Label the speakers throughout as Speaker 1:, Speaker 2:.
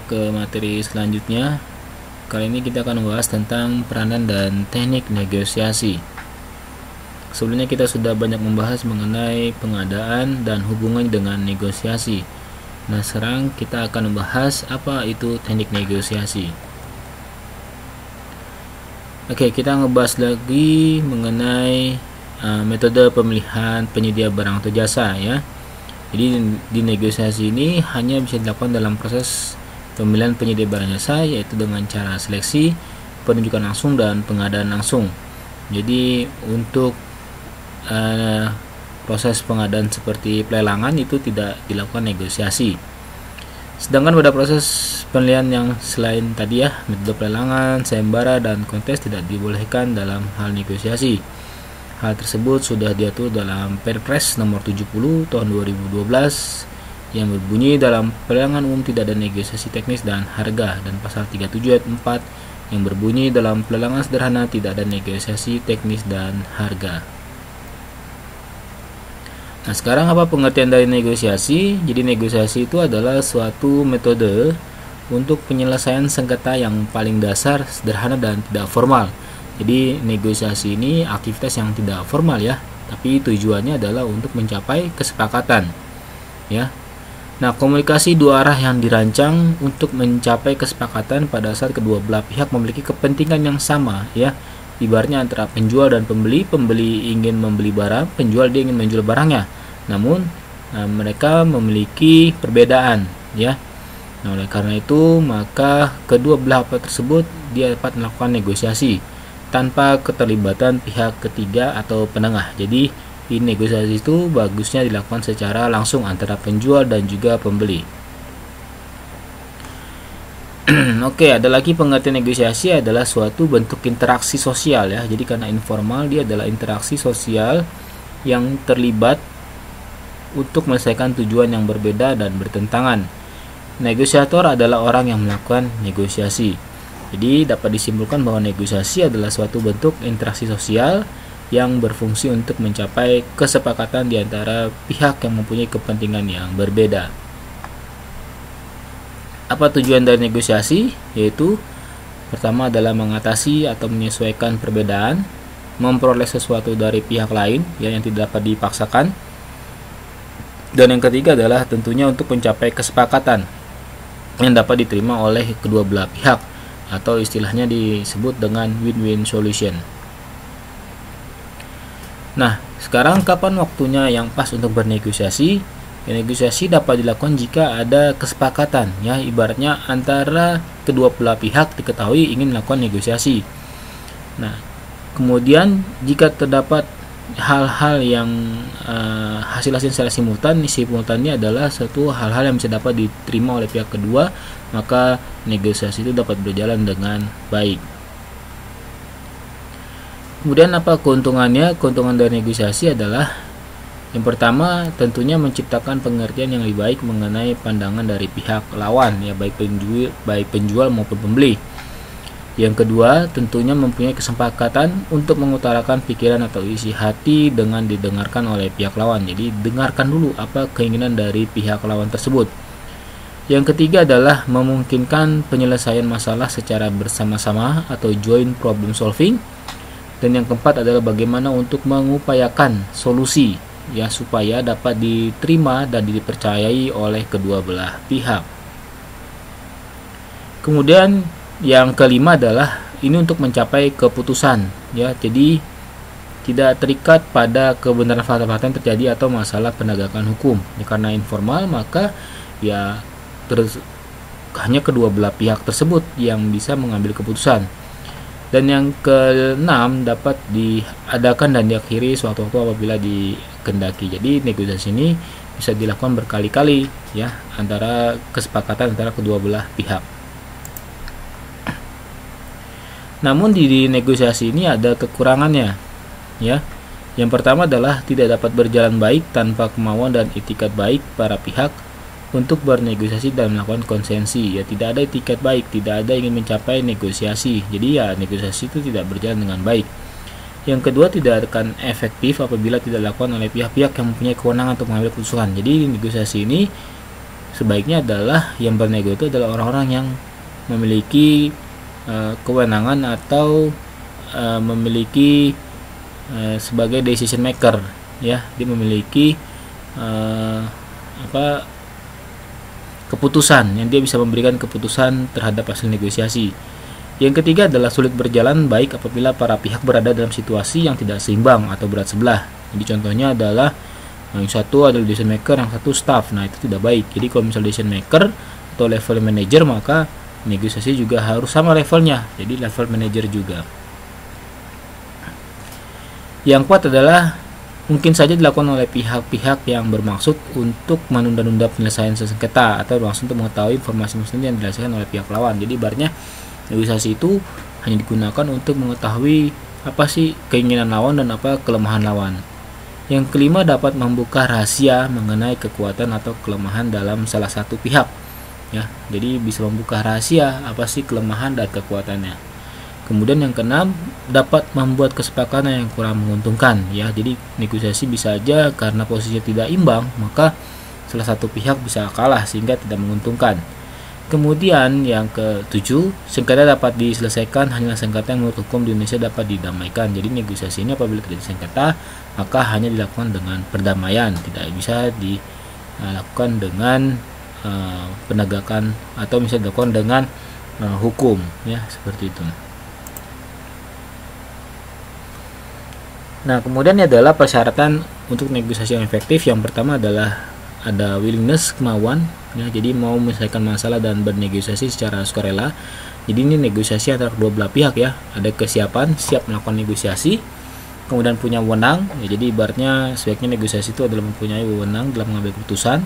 Speaker 1: ke materi selanjutnya. Kali ini kita akan membahas tentang peranan dan teknik negosiasi. Sebelumnya kita sudah banyak membahas mengenai pengadaan dan hubungan dengan negosiasi. Nah, sekarang kita akan membahas apa itu teknik negosiasi. Oke, kita ngebahas lagi mengenai metode pemilihan penyedia barang atau jasa ya. Jadi di negosiasi ini hanya bisa dilakukan dalam proses pemilihan penyedia barang jasa, yaitu dengan cara seleksi, penunjukan langsung, dan pengadaan langsung. Jadi untuk proses pengadaan seperti pelelangan itu tidak dilakukan negosiasi. Sedangkan pada proses penilaian yang selain tadi ya, metode pelelangan, sayembara, dan kontes tidak dibolehkan dalam hal negosiasi. Hal tersebut sudah diatur dalam Perpres nomor 70 tahun 2012 yang berbunyi dalam pelelangan umum tidak ada negosiasi teknis dan harga, dan pasal 37 ayat 4 yang berbunyi dalam pelelangan sederhana tidak ada negosiasi teknis dan harga. Nah, sekarang apa pengertian dari negosiasi? Jadi negosiasi itu adalah suatu metode untuk penyelesaian sengketa yang paling dasar, sederhana, dan tidak formal. Jadi negosiasi ini aktivitas yang tidak formal ya, tapi tujuannya adalah untuk mencapai kesepakatan ya. Nah, komunikasi dua arah yang dirancang untuk mencapai kesepakatan pada saat kedua belah pihak memiliki kepentingan yang sama ya. Ibaratnya antara penjual dan pembeli, pembeli ingin membeli barang, penjual dia ingin menjual barangnya. Namun mereka memiliki perbedaan ya. Nah, oleh karena itu maka kedua belah pihak tersebut dia dapat melakukan negosiasi tanpa keterlibatan pihak ketiga atau penengah. Jadi di negosiasi itu bagusnya dilakukan secara langsung antara penjual dan juga pembeli. Oke, ada lagi pengertian negosiasi adalah suatu bentuk interaksi sosial ya. Jadi karena informal dia adalah interaksi sosial yang terlibat untuk menyelesaikan tujuan yang berbeda dan bertentangan. Negosiator adalah orang yang melakukan negosiasi. Jadi dapat disimpulkan bahwa negosiasi adalah suatu bentuk interaksi sosial yang berfungsi untuk mencapai kesepakatan di antara pihak yang mempunyai kepentingan yang berbeda. Apa tujuan dari negosiasi? Yaitu pertama adalah mengatasi atau menyesuaikan perbedaan, memperoleh sesuatu dari pihak lain yang tidak dapat dipaksakan, dan yang ketiga adalah tentunya untuk mencapai kesepakatan yang dapat diterima oleh kedua belah pihak atau istilahnya disebut dengan win-win solution. Nah, sekarang kapan waktunya yang pas untuk bernegosiasi? Negosiasi dapat dilakukan jika ada kesepakatan ya, ibaratnya antara kedua belah pihak diketahui ingin melakukan negosiasi. Nah, kemudian jika terdapat hal-hal yang hasil-hasil secara simultan ini adalah satu hal-hal yang bisa dapat diterima oleh pihak kedua, maka negosiasi itu dapat berjalan dengan baik. Kemudian apa keuntungannya? Keuntungan dari negosiasi adalah yang pertama tentunya menciptakan pengertian yang lebih baik mengenai pandangan dari pihak lawan ya, baik penjual maupun pembeli. Yang kedua tentunya mempunyai kesepakatan untuk mengutarakan pikiran atau isi hati dengan didengarkan oleh pihak lawan. Jadi dengarkan dulu apa keinginan dari pihak lawan tersebut. Yang ketiga adalah memungkinkan penyelesaian masalah secara bersama-sama atau joint problem solving. Dan yang keempat adalah bagaimana untuk mengupayakan solusi ya supaya dapat diterima dan dipercayai oleh kedua belah pihak. Kemudian yang kelima adalah ini untuk mencapai keputusan ya. Jadi tidak terikat pada kebenaran fakta-fakta yang terjadi atau masalah penegakan hukum. Ya, karena informal maka ya hanya kedua belah pihak tersebut yang bisa mengambil keputusan. Dan yang keenam dapat diadakan dan diakhiri suatu waktu apabila dikehendaki. Jadi negosiasi ini bisa dilakukan berkali-kali ya antara kesepakatan antara kedua belah pihak. Namun di negosiasi ini ada kekurangannya ya. Yang pertama adalah tidak dapat berjalan baik tanpa kemauan dan itikat baik para pihak untuk bernegosiasi dan melakukan konsensi ya. Tidak ada etiket baik, tidak ada ingin mencapai negosiasi, jadi ya negosiasi itu tidak berjalan dengan baik. Yang kedua, tidak akan efektif apabila tidak dilakukan oleh pihak-pihak yang mempunyai kewenangan untuk mengambil keputusan. Jadi negosiasi ini sebaiknya adalah yang bernego itu adalah orang-orang yang memiliki kewenangan atau memiliki sebagai decision maker, ya, dia memiliki keputusan, yang dia bisa memberikan keputusan terhadap hasil negosiasi. Yang ketiga adalah sulit berjalan baik apabila para pihak berada dalam situasi yang tidak seimbang atau berat sebelah. Jadi contohnya adalah yang satu adalah decision maker, yang satu staff. Nah, itu tidak baik. Jadi kalau misalnya decision maker atau level manager, maka negosiasi juga harus sama levelnya, jadi level manager juga. Yang kuat adalah mungkin saja dilakukan oleh pihak-pihak yang bermaksud untuk menunda-nunda penyelesaian sengketa atau bermaksud untuk mengetahui informasi yang dihasilkan oleh pihak lawan. Jadi ibaratnya negosiasi itu hanya digunakan untuk mengetahui apa sih keinginan lawan dan apa kelemahan lawan. Yang kelima, dapat membuka rahasia mengenai kekuatan atau kelemahan dalam salah satu pihak, ya. Jadi bisa membuka rahasia apa sih kelemahan dan kekuatannya. Kemudian yang keenam, dapat membuat kesepakatan yang kurang menguntungkan, ya. Jadi negosiasi bisa aja karena posisinya tidak imbang, maka salah satu pihak bisa kalah sehingga tidak menguntungkan. Kemudian yang ketujuh, sengketa dapat diselesaikan hanya sengketa yang menurut hukum di Indonesia dapat didamaikan. Jadi negosiasi ini apabila terjadi sengketa, maka hanya dilakukan dengan perdamaian, tidak bisa dilakukan dengan penegakan atau bisa dilakukan dengan hukum, ya, seperti itu. Nah, kemudian adalah persyaratan untuk negosiasi yang efektif. Yang pertama adalah ada willingness, kemauan, ya, jadi mau menyelesaikan masalah dan bernegosiasi secara sukarela. Jadi ini negosiasi antara kedua belah pihak, ya. Ada kesiapan, siap melakukan negosiasi, kemudian punya wewenang, ya, jadi ibaratnya sebaiknya negosiasi itu adalah mempunyai wewenang dalam mengambil keputusan.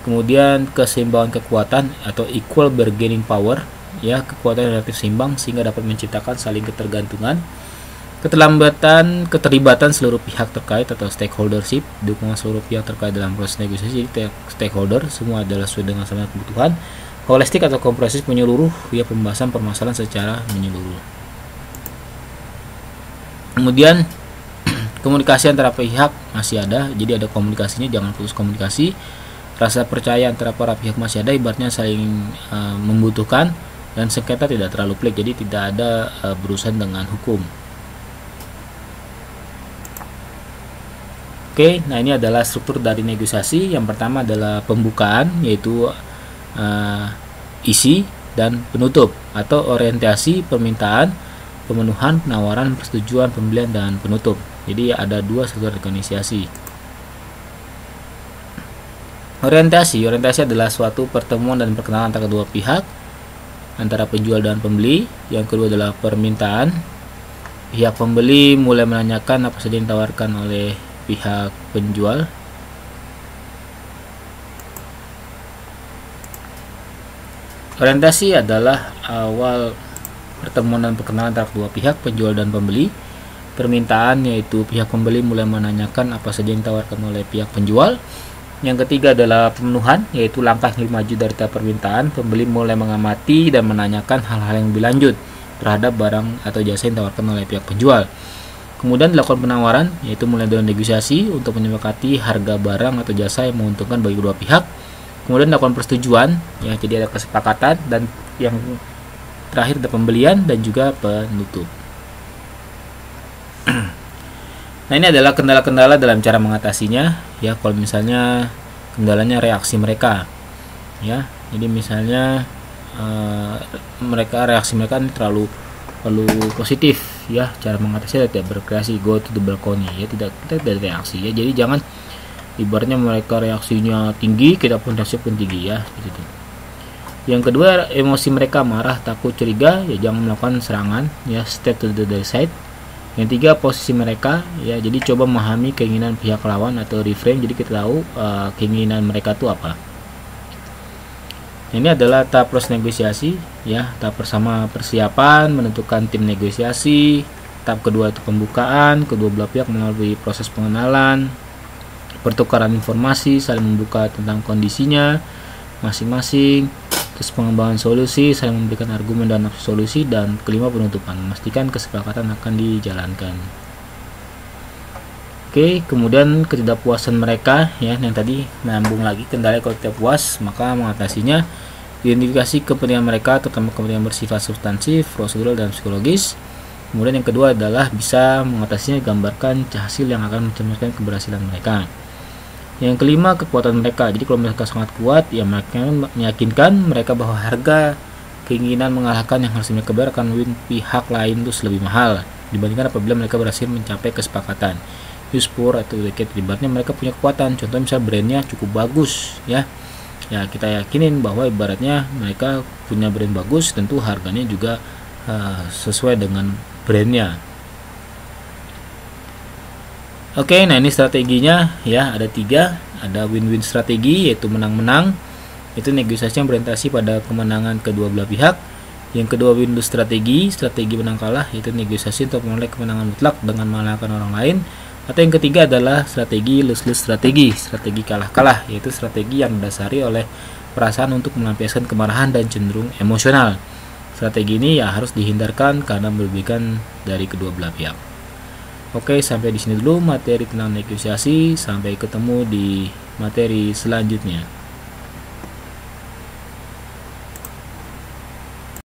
Speaker 1: Kemudian keseimbangan kekuatan atau equal bargaining power, ya, kekuatan relatif seimbang sehingga dapat menciptakan saling ketergantungan. Keterlibatan seluruh pihak terkait atau stakeholdership, dukungan seluruh pihak terkait dalam proses negosiasi. Jadi stakeholder semua adalah sesuai dengan sama kebutuhan. Holistik atau komprehensif menyeluruh, ya, pembahasan permasalahan secara menyeluruh. Kemudian komunikasi antara pihak masih ada, jadi ada komunikasinya, jangan putus komunikasi. Rasa percaya antara para pihak masih ada, ibaratnya saling membutuhkan, dan sengketa tidak terlalu pelik, jadi tidak ada berurusan dengan hukum. Oke, nah ini adalah struktur dari negosiasi. Yang pertama adalah pembukaan, yaitu isi dan penutup atau orientasi, permintaan, pemenuhan, penawaran, persetujuan, pembelian, dan penutup. Jadi ada dua struktur negosiasi. Orientasi adalah suatu pertemuan dan perkenalan antara kedua pihak, antara penjual dan pembeli. Yang kedua adalah permintaan. Pihak pembeli mulai menanyakan apa saja yang ditawarkan oleh pihak penjual. Orientasi adalah awal pertemuan dan perkenalan antara kedua pihak, penjual dan pembeli. Permintaan, yaitu pihak pembeli mulai menanyakan apa saja yang ditawarkan oleh pihak penjual. Yang ketiga adalah pemenuhan, yaitu langkah yang lebih maju dari tahap permintaan. Pembeli mulai mengamati dan menanyakan hal-hal yang lebih lanjut terhadap barang atau jasa yang ditawarkan oleh pihak penjual. Kemudian dilakukan penawaran, yaitu mulai dari negosiasi untuk menyepakati harga barang atau jasa yang menguntungkan bagi kedua pihak. Kemudian dilakukan persetujuan, ya, jadi ada kesepakatan, dan yang terakhir ada pembelian dan juga penutup. Nah, ini adalah kendala-kendala dalam cara mengatasinya, ya. Kalau misalnya kendalanya reaksi mereka, ya, jadi misalnya reaksi mereka ini terlalu positif, ya, cara mengatasi tidak berkreasi, go to the balcony, ya, tidak reaksi, ya. Jadi jangan ibaratnya mereka reaksinya tinggi, kita pun reaksi pun tinggi, ya, gitu. Yang kedua, emosi mereka marah, takut, curiga, ya, jangan melakukan serangan, ya, step to the side. Yang tiga, posisi mereka, ya, jadi coba memahami keinginan pihak lawan atau reframe, jadi kita tahu keinginan mereka itu apa. Ini adalah tahap proses negosiasi, ya. Tahap pertama persiapan, menentukan tim negosiasi. Tahap kedua itu pembukaan, kedua belah pihak melalui proses pengenalan, pertukaran informasi, saling membuka tentang kondisinya masing-masing. Terus pengembangan solusi, saling memberikan argumen dan solusi. Dan kelima, penutupan, memastikan kesepakatan akan dijalankan. Oke, kemudian ketidakpuasan mereka ya, yang tadi menyambung lagi, kendala kalau tidak puas, maka mengatasinya identifikasi kepentingan mereka, terutama kepentingan bersifat substansif, prosedural, dan psikologis. Kemudian yang kedua adalah bisa mengatasinya, gambarkan hasil yang akan mencerminkan keberhasilan mereka. Yang kelima, kekuatan mereka. Jadi kalau mereka sangat kuat, ya mereka meyakinkan mereka bahwa harga keinginan mengalahkan yang harus mereka bayar akan pihak lain itu lebih mahal dibandingkan apabila mereka berhasil mencapai kesepakatan. Use power atau dedicated, ibaratnya mereka punya kekuatan. Contoh misalnya brandnya cukup bagus ya, kita yakinin bahwa ibaratnya mereka punya brand bagus, tentu harganya juga sesuai dengan brandnya. Oke, nah ini strateginya ya, ada 3. Ada win-win strategi, yaitu menang-menang, itu negosiasi yang berorientasi pada kemenangan kedua belah pihak. Yang kedua, win-lose strategi menang kalah, yaitu negosiasi untuk memperoleh kemenangan mutlak dengan mengalahkan orang lain. Atau yang ketiga adalah strategi lose-lose strategi kalah-kalah, yaitu strategi yang didasari oleh perasaan untuk melampiaskan kemarahan dan cenderung emosional. Strategi ini ya harus dihindarkan karena merugikan dari kedua belah pihak. Oke, sampai di sini dulu materi tentang negosiasi. Sampai ketemu di materi selanjutnya.